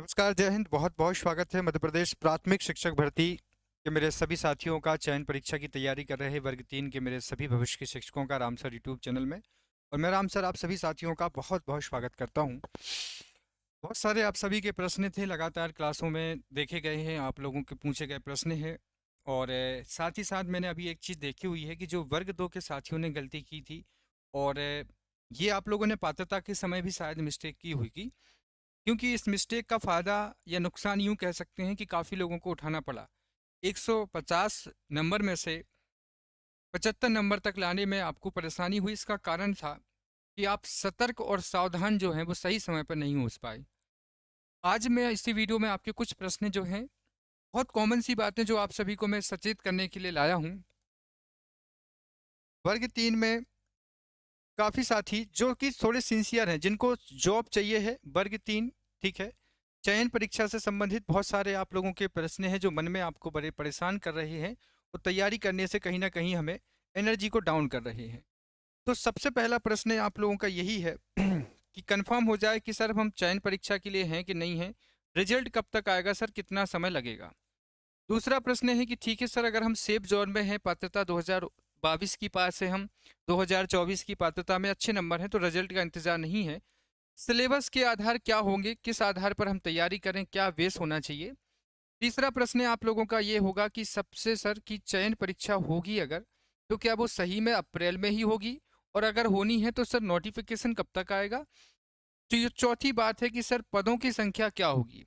नमस्कार, जय हिंद। बहुत बहुत स्वागत है मध्य प्रदेश प्राथमिक शिक्षक भर्ती के मेरे सभी साथियों का, चयन परीक्षा की तैयारी कर रहे वर्ग 3 के मेरे सभी भविष्य के शिक्षकों का राम सर यूट्यूब चैनल में। और मैं राम सर आप सभी साथियों का बहुत बहुत स्वागत करता हूं। बहुत सारे आप सभी के प्रश्न थे, लगातार क्लासों में देखे गए हैं, आप लोगों के पूछे गए प्रश्न हैं। और साथ ही साथ मैंने अभी एक चीज़ देखी हुई है कि जो वर्ग 2 के साथियों ने गलती की थी, और ये आप लोगों ने पात्रता के समय भी शायद मिस्टेक की हुई, क्योंकि इस मिस्टेक का फ़ायदा या नुकसान यूँ कह सकते हैं कि काफ़ी लोगों को उठाना पड़ा। 150 नंबर में से 75 नंबर तक लाने में आपको परेशानी हुई। इसका कारण था कि आप सतर्क और सावधान जो हैं वो सही समय पर नहीं हो पाए। आज मैं इसी वीडियो में आपके कुछ प्रश्न जो हैं, बहुत कॉमन सी बातें जो आप सभी को मैं सचेत करने के लिए लाया हूँ। वर्ग 3 में काफ़ी साथी जो कि थोड़े सिंसियर हैं, जिनको जॉब चाहिए है, वर्ग 3, ठीक है। चयन परीक्षा से संबंधित बहुत सारे आप लोगों के प्रश्न हैं जो मन में आपको बड़े परेशान कर रहे हैं, और तैयारी करने से कहीं ना कहीं हमें एनर्जी को डाउन कर रहे हैं। तो सबसे पहला प्रश्न आप लोगों का यही है कि कंफर्म हो जाए कि सर हम चयन परीक्षा के लिए हैं कि नहीं हैं, रिजल्ट कब तक आएगा सर, कितना समय लगेगा। दूसरा प्रश्न है कि ठीक है सर, अगर हम सेफ जोन में हैं, पात्रता 2022 की पास है, हम 2024 की पात्रता में अच्छे नंबर हैं, तो रिजल्ट का इंतजार नहीं है। सिलेबस के आधार क्या होंगे, किस आधार पर हम तैयारी करें, क्या बेस होना चाहिए। तीसरा प्रश्न आप लोगों का ये होगा कि सबसे सर की चयन परीक्षा होगी अगर, तो क्या वो सही में अप्रैल में ही होगी, और अगर होनी है तो सर नोटिफिकेशन कब तक आएगा। तो ये चौथी बात है कि सर पदों की संख्या क्या होगी।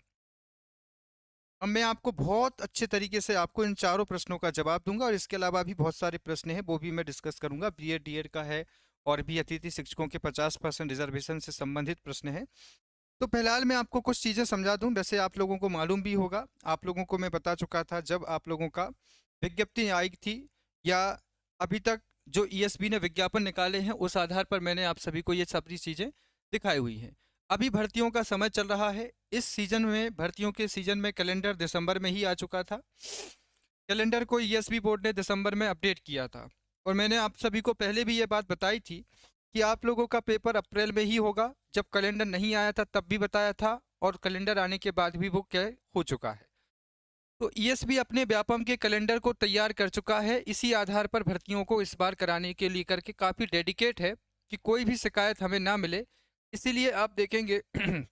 अब मैं आपको बहुत अच्छे तरीके से आपको इन चारों प्रश्नों का जवाब दूंगा, और इसके अलावा भी बहुत सारे प्रश्न हैं वो भी मैं डिस्कस करूंगा। बीएड डीएड का है, और भी अतिथि शिक्षकों के 50% रिजर्वेशन से संबंधित प्रश्न हैं। तो फिलहाल मैं आपको कुछ चीज़ें समझा दूं। वैसे आप लोगों को मालूम भी होगा, आप लोगों को मैं बता चुका था जब आप लोगों का विज्ञप्ति आई थी, या अभी तक जो ईएसबी ने विज्ञापन निकाले हैं, उस आधार पर मैंने आप सभी को ये सभी चीज़ें दिखाई हुई हैं। अभी भर्तियों का समय चल रहा है। इस सीजन में, भर्तियों के सीजन में, कैलेंडर दिसंबर में ही आ चुका था। कैलेंडर को ईएसबी बोर्ड ने दिसंबर में अपडेट किया था, और मैंने आप सभी को पहले भी ये बात बताई थी कि आप लोगों का पेपर अप्रैल में ही होगा। जब कैलेंडर नहीं आया था तब भी बताया था, और कैलेंडर आने के बाद भी वो क्या हो चुका है। तो ईएसबी अपने व्यापम के कैलेंडर को तैयार कर चुका है। इसी आधार पर भर्तियों को इस बार कराने के लिए करके काफ़ी डेडिकेट है कि कोई भी शिकायत हमें ना मिले। इसीलिए आप देखेंगे कि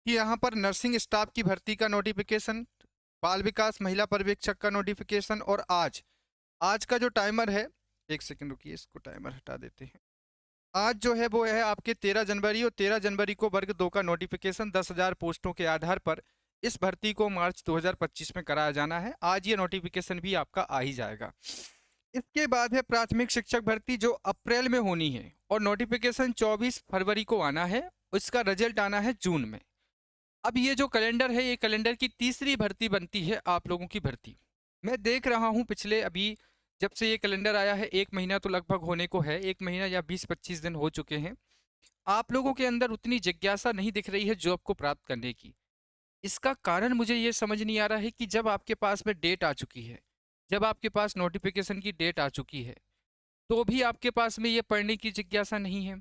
यहाँ पर नर्सिंग स्टाफ की भर्ती का नोटिफिकेशन, बाल विकास महिला पर्यवेक्षक का नोटिफिकेशन, और आज आज का जो टाइमर है, एक सेकंड रुकिए, इसको टाइमर हटा देते हैं। आज जो है वो है आपके 13 जनवरी, और 13 जनवरी को वर्ग 2 का नोटिफिकेशन 10,000 पोस्टों के आधार पर इस भर्ती को मार्च 2025 में कराया जाना है। आज ये नोटिफिकेशन भी आपका आ ही जाएगा। इसके बाद है प्राथमिक शिक्षक भर्ती, जो अप्रैल में होनी है, और नोटिफिकेशन 24 फरवरी को आना है। इसका रिजल्ट आना है जून में। अब ये जो कैलेंडर है, ये कैलेंडर की तीसरी भर्ती बनती है आप लोगों की भर्ती। मैं देख रहा हूँ पिछले, अभी जब से ये कैलेंडर आया है 1 महीना तो लगभग होने को है, 1 महीना या 20-25 दिन हो चुके हैं। आप लोगों के अंदर उतनी जिज्ञासा नहीं दिख रही है जॉब को प्राप्त करने की। इसका कारण मुझे ये समझ नहीं आ रहा है कि जब आपके पास में डेट आ चुकी है, जब आपके पास नोटिफिकेशन की डेट आ चुकी है, तो भी आपके पास में ये पढ़ने की जिज्ञासा नहीं है।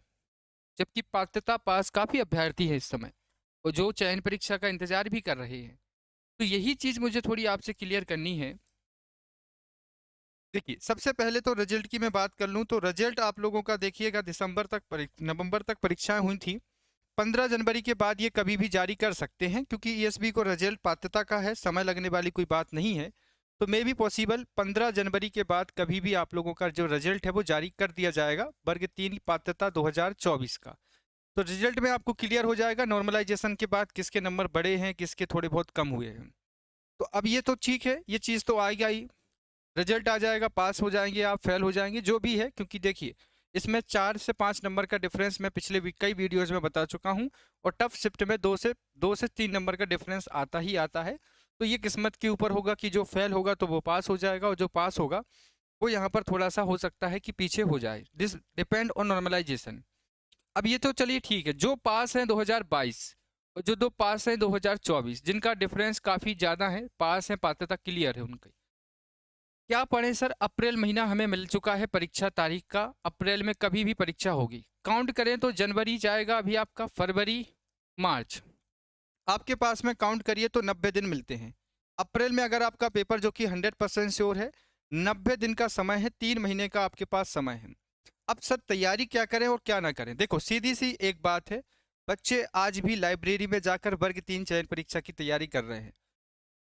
जबकि पात्रता पास काफ़ी अभ्यर्थी है इस समय, और जो चयन परीक्षा का इंतजार भी कर रहे हैं। तो यही चीज़ मुझे थोड़ी आपसे क्लियर करनी है। देखिए, सबसे पहले तो रिजल्ट की मैं बात कर लूँ, तो रिजल्ट आप लोगों का देखिएगा, दिसंबर तक नवंबर तक परीक्षाएं हुई थी। 15 जनवरी के बाद ये कभी भी जारी कर सकते हैं, क्योंकि ईएसबी को रिजल्ट पात्रता का है, समय लगने वाली कोई बात नहीं है। तो मे भी पॉसिबल 15 जनवरी के बाद कभी भी आप लोगों का जो रिजल्ट है वो जारी कर दिया जाएगा, वर्ग 3 पात्रता 2024 का। तो रिजल्ट में आपको क्लियर हो जाएगा नॉर्मलाइजेशन के बाद किसके नंबर बड़े हैं, किसके थोड़े बहुत कम हुए हैं। तो अब ये तो ठीक है, ये चीज़ तो आएगा ही, रिजल्ट आ जाएगा, पास हो जाएंगे आप, फेल हो जाएंगे, जो भी है। क्योंकि देखिए, इसमें 4 से 5 नंबर का डिफरेंस मैं पिछले कई वीडियोज़ में बता चुका हूँ, और टफ शिफ्ट में 2 से 3 नंबर का डिफरेंस आता ही आता है। तो ये किस्मत के ऊपर होगा कि जो फेल होगा तो वो पास हो जाएगा, और जो पास होगा वो यहाँ पर थोड़ा सा हो सकता है कि पीछे हो जाए। This depend on normalization. अब ये तो चलिए ठीक है, जो पास हैं 2022 और जो दो पास हैं 2024, जिनका डिफरेंस काफ़ी ज़्यादा है, पास हैं, पात्रता क्लियर है उनकी, क्या पढ़ें सर। अप्रैल महीना हमें मिल चुका है परीक्षा तारीख का, अप्रैल में कभी भी परीक्षा होगी। काउंट करें तो जनवरी जाएगा अभी आपका, फरवरी, मार्च, आपके पास में काउंट करिए तो 90 दिन मिलते हैं। अप्रैल में अगर आपका पेपर जो कि 100% श्योर है, 90 दिन का समय है, 3 महीने का आपके पास समय है। अब सर तैयारी क्या करें और क्या ना करें? देखो सीधी सी एक बात है, बच्चे आज भी लाइब्रेरी में जाकर वर्ग 3 चयन परीक्षा की तैयारी कर रहे हैं।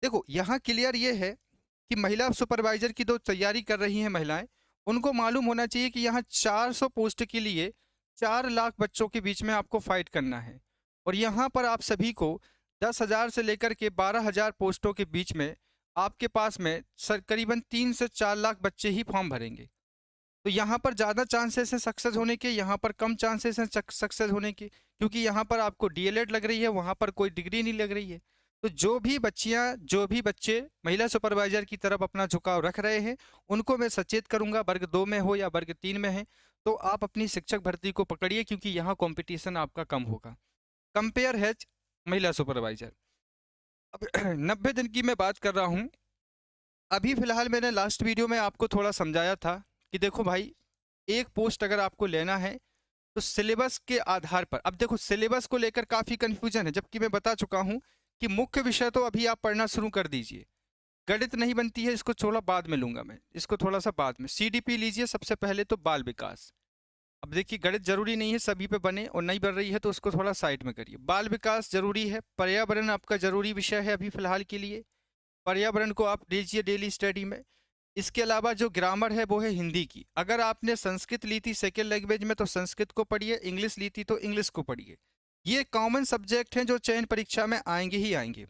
देखो यहाँ क्लियर ये है कि महिला सुपरवाइजर की जो तैयारी कर रही हैं महिलाएं, उनको मालूम होना चाहिए कि यहाँ 400 पोस्ट के लिए 4 लाख बच्चों के बीच में आपको फाइट करना है। और यहाँ पर आप सभी को 10,000 से लेकर के 12,000 पोस्टों के बीच में आपके पास में करीबन 3 से 4 लाख बच्चे ही फॉर्म भरेंगे। तो यहाँ पर ज़्यादा चांसेस हैं सक्सेस होने के, यहाँ पर कम चांसेस हैं सक्सेस होने के, क्योंकि यहाँ पर आपको डीएलएड लग रही है, वहाँ पर कोई डिग्री नहीं लग रही है। तो जो भी बच्चे महिला सुपरवाइजर की तरफ अपना झुकाव रख रहे हैं, उनको मैं सचेत करूंगा, वर्ग 2 में हो या वर्ग 3 में है, तो आप अपनी शिक्षक भर्ती को पकड़िए, क्योंकि यहाँ कॉम्पिटिशन आपका कम होगा। कंपेयर है महिला सुपरवाइजर। अब 90 दिन की मैं बात कर रहा हूँ। अभी फिलहाल मैंने लास्ट वीडियो में आपको थोड़ा समझाया था कि देखो भाई, एक पोस्ट अगर आपको लेना है तो सिलेबस के आधार पर, अब देखो सिलेबस को लेकर काफ़ी कन्फ्यूजन है, जबकि मैं बता चुका हूँ कि मुख्य विषय तो अभी आप पढ़ना शुरू कर दीजिए। गणित नहीं बनती है, इसको थोड़ा बाद में लूंगा मैं, इसको थोड़ा सा बाद में। सीडीपी लीजिए सबसे पहले तो बाल विकास। अब देखिए गणित जरूरी नहीं है सभी पे बने, और नहीं बन रही है तो उसको थोड़ा साइड में करिए। बाल विकास जरूरी है। पर्यावरण आपका जरूरी विषय है अभी फिलहाल के लिए, पर्यावरण को आप लीजिए डेली स्टडी में। इसके अलावा जो ग्रामर है वो है हिंदी की। अगर आपने संस्कृत ली थी सेकेंड लैंग्वेज में तो संस्कृत को पढ़िए, इंग्लिश ली थी तो इंग्लिश को पढ़िए। ये कॉमन सब्जेक्ट हैं जो चयन परीक्षा में आएंगे ही आएंगे।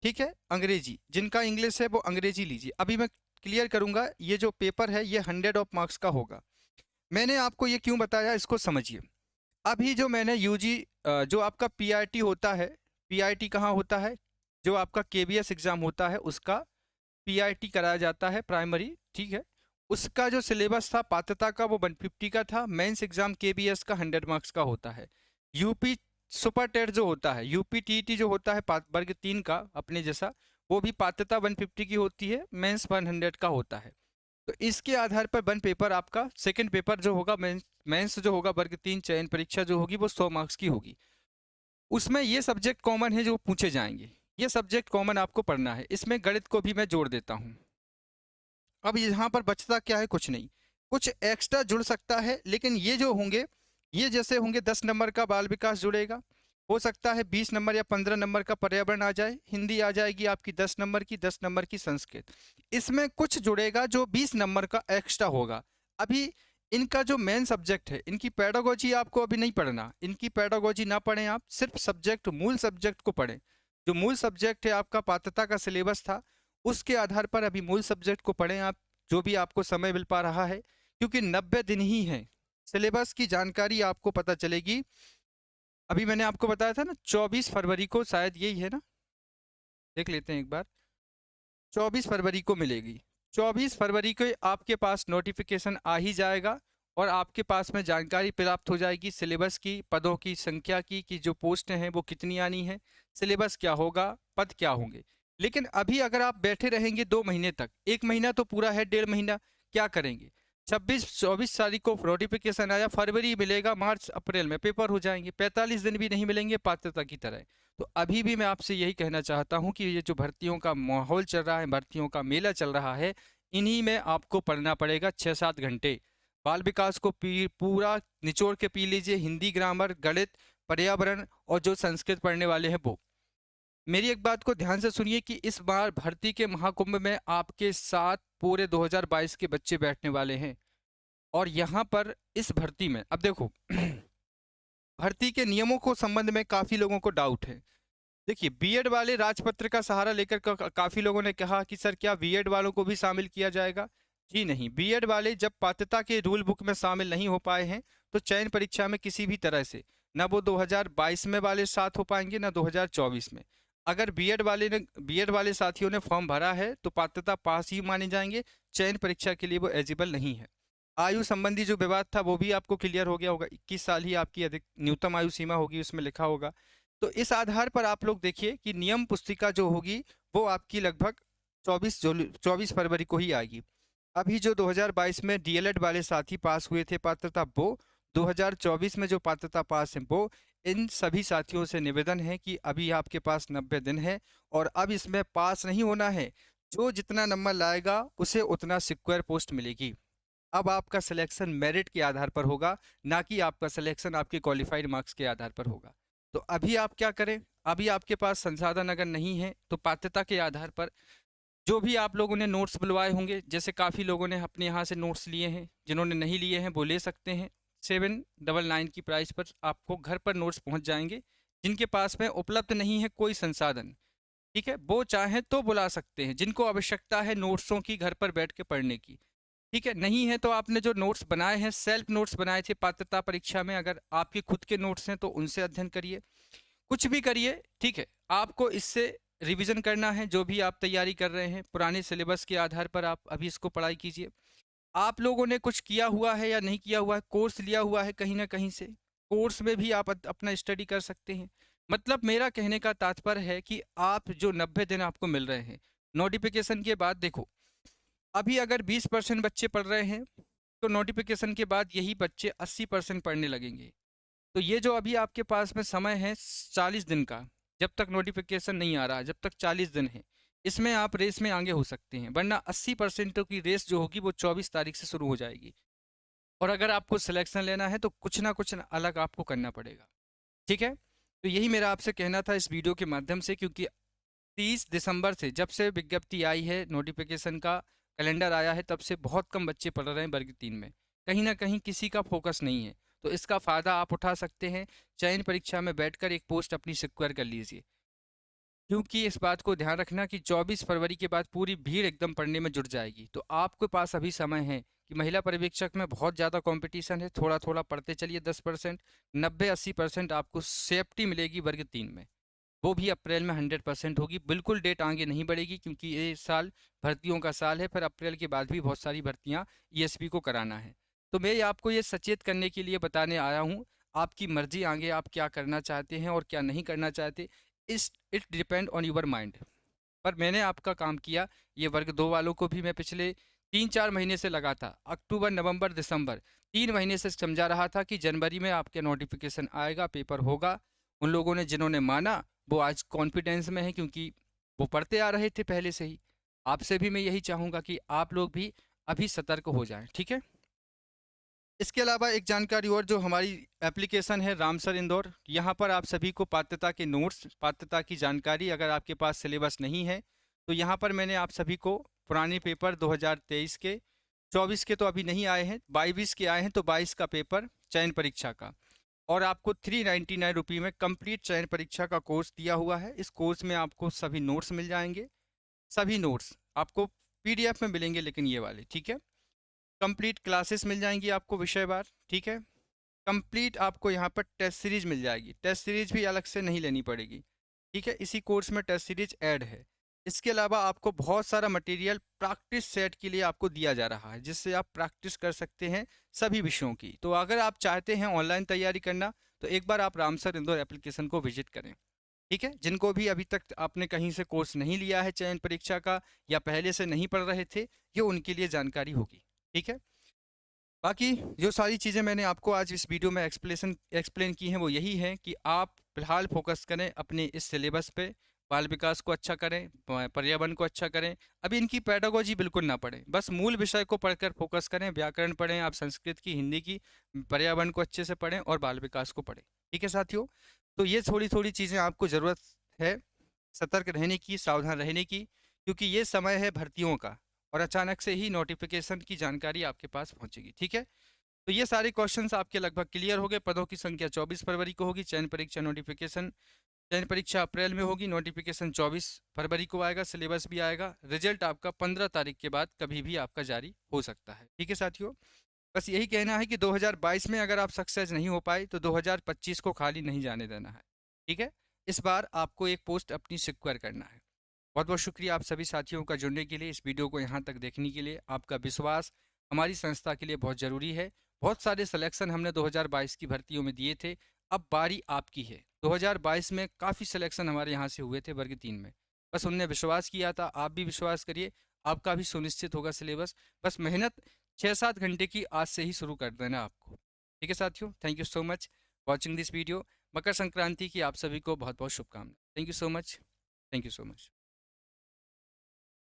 ठीक है, अंग्रेजी, जिनका इंग्लिश है वो अंग्रेजी लीजिए। अभी मैं क्लियर करूंगा, ये जो पेपर है ये 100 ऑफ मार्क्स का होगा। मैंने आपको ये क्यों बताया, इसको समझिए। अभी जो मैंने यूजी जो आपका पीआईटी होता है, पीआईटी कहाँ होता है, जो आपका केबीएस एग्जाम होता है उसका पीआईटी कराया जाता है प्राइमरी, ठीक है। उसका जो सिलेबस था पात्रता का वो 150 का था। मेंस एग्जाम केबीएस का 100 मार्क्स का होता है। यूपी सुपर टेट जो होता है, यूपी टीईटी जो होता है वर्ग 3 का अपने जैसा, वो भी पात्रता 150 की होती है, मेंस 100 का होता है। तो इसके आधार पर वन पेपर आपका सेकंड पेपर जो होगा मेंस जो होगा वर्ग 3 चयन परीक्षा जो होगी वो 100 मार्क्स की होगी। उसमें ये सब्जेक्ट कॉमन है जो पूछे जाएंगे, ये सब्जेक्ट कॉमन आपको पढ़ना है। इसमें गणित को भी मैं जोड़ देता हूँ। अब यहाँ पर बचता क्या है, कुछ नहीं, कुछ एक्स्ट्रा जुड़ सकता है, लेकिन ये जो होंगे, ये जैसे होंगे 10 नंबर का बाल विकास जुड़ेगा, हो सकता है 20 नंबर या 15 नंबर का पर्यावरण आ जाए, हिंदी आ जाएगी आपकी 10 नंबर की, 10 नंबर की संस्कृत। इसमें कुछ जुड़ेगा जो 20 नंबर का एक्स्ट्रा होगा। अभी इनका जो मेन सब्जेक्ट है, इनकी पेडागोजी आपको अभी नहीं पढ़ना, इनकी पेडागोजी ना पढ़ें आप, सिर्फ सब्जेक्ट मूल सब्जेक्ट को पढ़ें। जो मूल सब्जेक्ट है आपका पात्रता का सिलेबस था, उसके आधार पर अभी मूल सब्जेक्ट को पढ़ें आप, जो भी आपको समय मिल पा रहा है, क्योंकि 90 दिन ही है। सिलेबस की जानकारी आपको पता चलेगी, अभी मैंने आपको बताया था ना 24 फरवरी को, शायद यही है ना, देख लेते हैं एक बार, 24 फरवरी को मिलेगी। 24 फरवरी को आपके पास नोटिफिकेशन आ ही जाएगा और आपके पास में जानकारी प्राप्त हो जाएगी सिलेबस की, पदों की संख्या की, कि जो पोस्टें हैं वो कितनी आनी है, सिलेबस क्या होगा, पद क्या होंगे। लेकिन अभी अगर आप बैठे रहेंगे 2 महीने तक, 1 महीना तो पूरा है, 1.5 महीना क्या करेंगे? 26-24 तारीख को नोटिफिकेशन आया, फरवरी मिलेगा, मार्च अप्रैल में पेपर हो जाएंगे, 45 दिन भी नहीं मिलेंगे पात्रता की तरह। तो अभी भी मैं आपसे यही कहना चाहता हूं कि ये जो भर्तियों का माहौल चल रहा है, भर्तियों का मेला चल रहा है, इन्हीं में आपको पढ़ना पड़ेगा 6-7 घंटे। बाल विकास को पूरा निचोड़ के पी लीजिए, हिंदी, ग्रामर, गणित, पर्यावरण और जो संस्कृत पढ़ने वाले हैं वो। मेरी एक बात को ध्यान से सुनिए कि इस बार भर्ती के महाकुंभ में आपके साथ पूरे 2022 के बच्चे बैठने वाले हैं। और यहाँ पर इस भर्ती में अब देखो भर्ती के नियमों को संबंध में काफ़ी लोगों को डाउट है। देखिए बीएड वाले राजपत्र का सहारा लेकर काफ़ी लोगों ने कहा कि सर क्या बीएड वालों को भी शामिल किया जाएगा? जी नहीं, बीएड वाले जब पात्रता के रूल बुक में शामिल नहीं हो पाए हैं तो चयन परीक्षा में किसी भी तरह से ना वो 2022 में वाले साथ हो पाएंगे ना 2024 में। अगर बीएड वाले साथियों ने फॉर्म भरा है तो पात्रता पास ही माने जाएंगे, चयन परीक्षा के लिए वो एलिजिबल नहीं है। आयु संबंधी जो विवाद था वो भी आपको क्लियर हो गया होगा, 21 साल ही आपकी अधिक न्यूनतम आयु सीमा होगी, उसमें लिखा होगा। तो इस आधार पर आप लोग देखिए कि नियम पुस्तिका जो होगी वो आपकी लगभग 24 फरवरी को ही आएगी। अभी जो 2022 में डीएलएड वाले साथी पास हुए थे पात्रता, वो 2024 में जो पात्रता पास है वो इन सभी साथियों से निवेदन है कि अभी आपके पास 90 दिन है और अब इसमें पास नहीं होना है। जो जितना नंबर लाएगा उसे उतना सिक्योर पोस्ट मिलेगी। अब आपका सिलेक्शन मेरिट के आधार पर होगा, ना कि आपका सिलेक्शन आपके क्वालिफाइड मार्क्स के आधार पर होगा। तो अभी आप क्या करें, अभी आपके पास संसाधन अगर नहीं है तो पात्रता के आधार पर जो भी आप लोगों ने नोट्स बुलवाए होंगे, जैसे काफ़ी लोगों ने अपने यहाँ से नोट्स लिए हैं, जिन्होंने नहीं लिए हैं वो ले सकते हैं। 799 की प्राइस पर आपको घर पर नोट्स पहुँच जाएंगे। जिनके पास में उपलब्ध नहीं है कोई संसाधन, ठीक है, वो चाहें तो बुला सकते हैं। जिनको आवश्यकता है नोट्सों की घर पर बैठ के पढ़ने की, ठीक है, नहीं है तो आपने जो नोट्स बनाए हैं, सेल्फ नोट्स बनाए थे पात्रता परीक्षा में, अगर आपके खुद के नोट्स हैं तो उनसे अध्ययन करिए। कुछ भी करिए, ठीक है, आपको इससे रिवीजन करना है। जो भी आप तैयारी कर रहे हैं पुराने सिलेबस के आधार पर आप अभी इसको पढ़ाई कीजिए। आप लोगों ने कुछ किया हुआ है या नहीं किया हुआ है, कोर्स लिया हुआ है कहीं ना कहीं से, कोर्स में भी आप अपना स्टडी कर सकते हैं। मतलब मेरा कहने का तात्पर्य है कि आप जो 90 दिन आपको मिल रहे हैं नोटिफिकेशन के बाद, देखो अभी अगर 20% बच्चे पढ़ रहे हैं तो नोटिफिकेशन के बाद यही बच्चे 80% पढ़ने लगेंगे। तो ये जो अभी आपके पास में समय है 40 दिन का, जब तक नोटिफिकेशन नहीं आ रहा, जब तक 40 दिन है, इसमें आप रेस में आगे हो सकते हैं। वरना 80% की रेस जो होगी वो 24 तारीख से शुरू हो जाएगी। और अगर आपको सिलेक्शन लेना है तो कुछ ना कुछ अलग आपको करना पड़ेगा, ठीक है। तो यही मेरा आपसे कहना था इस वीडियो के माध्यम से, क्योंकि 30 दिसंबर से जब से विज्ञप्ति आई है, नोटिफिकेशन का कैलेंडर आया है, तब से बहुत कम बच्चे पढ़ रहे हैं वर्ग 3 में। कहीं ना कहीं किसी का फोकस नहीं है। तो इसका फ़ायदा आप उठा सकते हैं। चयन परीक्षा में बैठकर एक पोस्ट अपनी सिक्योर कर लीजिए। क्योंकि इस बात को ध्यान रखना कि 24 फरवरी के बाद पूरी भीड़ एकदम पढ़ने में जुट जाएगी। तो आपके पास अभी समय है कि महिला पर्यवेक्षक में बहुत ज़्यादा कंपटीशन है, थोड़ा थोड़ा पढ़ते चलिए। 10%, 90-80% आपको सेफ्टी मिलेगी वर्ग 3 में। वो भी अप्रैल में 100% होगी। बिल्कुल डेट आगे नहीं बढ़ेगी, क्योंकि ये साल भर्तियों का साल है। फिर अप्रैल के बाद भी बहुत सारी भर्तियां ईएसपी को कराना है। तो मैं आपको ये सचेत करने के लिए बताने आया हूँ। आपकी मर्जी, आगे आप क्या करना चाहते हैं और क्या नहीं करना चाहते, is it depend on your mind. पर मैंने आपका काम किया। ये वर्ग 2 वालों को भी मैं पिछले 3-4 महीने से लगा था, अक्टूबर नवंबर दिसंबर 3 महीने से समझा रहा था कि जनवरी में आपके नोटिफिकेशन आएगा, पेपर होगा। उन लोगों ने जिन्होंने माना वो आज कॉन्फिडेंस में है, क्योंकि वो पढ़ते आ रहे थे पहले से ही। आपसे भी मैं यही चाहूँगा कि आप लोग भी अभी सतर्क हो जाएं, ठीक है। इसके अलावा एक जानकारी और, जो हमारी एप्लीकेशन है रामसर इंदौर, यहाँ पर आप सभी को पात्रता के नोट्स, पात्रता की जानकारी, अगर आपके पास सिलेबस नहीं है तो यहाँ पर मैंने आप सभी को पुराने पेपर 2023 के, 24 के तो अभी नहीं आए हैं, 22 के आए हैं, तो 22 का पेपर चयन परीक्षा का, और आपको 399 रुपये में कंप्लीट चयन परीक्षा का कोर्स दिया हुआ है। इस कोर्स में आपको सभी नोट्स मिल जाएंगे। सभी नोट्स आपको पीडीएफ में मिलेंगे, लेकिन ये वाले, ठीक है। कंप्लीट क्लासेस मिल जाएंगी आपको विषयवार, ठीक है। कंप्लीट आपको यहाँ पर टेस्ट सीरीज मिल जाएगी। टेस्ट सीरीज भी अलग से नहीं लेनी पड़ेगी, ठीक है। इसी कोर्स में टेस्ट सीरीज ऐड है। इसके अलावा आपको बहुत सारा मटेरियल प्रैक्टिस सेट के लिए आपको दिया जा रहा है, जिससे आप प्रैक्टिस कर सकते हैं सभी विषयों की। तो अगर आप चाहते हैं ऑनलाइन तैयारी करना तो एक बार आप रामसर इंदौर एप्लीकेशन को विजिट करें, ठीक है। जिनको भी अभी तक आपने कहीं से कोर्स नहीं लिया है चयन परीक्षा का, या पहले से नहीं पढ़ रहे थे, ये उनके लिए जानकारी होगी, ठीक है। बाकी जो सारी चीज़ें मैंने आपको आज इस वीडियो में एक्सप्लेन की हैं वो यही है कि आप फिलहाल फोकस करें अपने इस सिलेबस पे। बाल विकास को अच्छा करें, पर्यावरण को अच्छा करें। अभी इनकी पेडागोजी बिल्कुल ना पढ़ें, बस मूल विषय को पढ़कर फोकस करें। व्याकरण पढ़ें, आप संस्कृत की, हिंदी की, पर्यावरण को अच्छे से पढ़ें और बाल विकास को पढ़ें, ठीक है साथियों। तो ये थोड़ी थोड़ी चीज़ें आपको ज़रूरत है सतर्क रहने की, सावधान रहने की, क्योंकि ये समय है भर्तियों का और अचानक से ही नोटिफिकेशन की जानकारी आपके पास पहुंचेगी, ठीक है। तो ये सारे क्वेश्चंस आपके लगभग क्लियर हो गए। पदों की संख्या 24 फरवरी को होगी। चयन परीक्षा नोटिफिकेशन, चयन परीक्षा अप्रैल में होगी, नोटिफिकेशन 24 फरवरी को आएगा, सिलेबस भी आएगा। रिजल्ट आपका 15 तारीख के बाद कभी भी आपका जारी हो सकता है, ठीक है साथियों। बस यही कहना है कि 2022 में अगर आप सक्सेस नहीं हो पाए तो 2025 को खाली नहीं जाने देना है, ठीक है। इस बार आपको एक पोस्ट अपनी सिक्योर करना है। बहुत बहुत शुक्रिया आप सभी साथियों का जुड़ने के लिए, इस वीडियो को यहाँ तक देखने के लिए। आपका विश्वास हमारी संस्था के लिए बहुत ज़रूरी है। बहुत सारे सिलेक्शन हमने 2022 की भर्तियों में दिए थे, अब बारी आपकी है। 2022 में काफ़ी सिलेक्शन हमारे यहाँ से हुए थे वर्ग 3 में। बस उनने विश्वास किया था, आप भी विश्वास करिए, आपका भी सुनिश्चित होगा सिलेबस। बस मेहनत 6-7 घंटे की आज से ही शुरू कर देना आपको, ठीक है साथियों। Thank you so much watching this video. Makar Sankranti की आप सभी को बहुत बहुत शुभकामनाएं। Thank you so much. Thank you so much.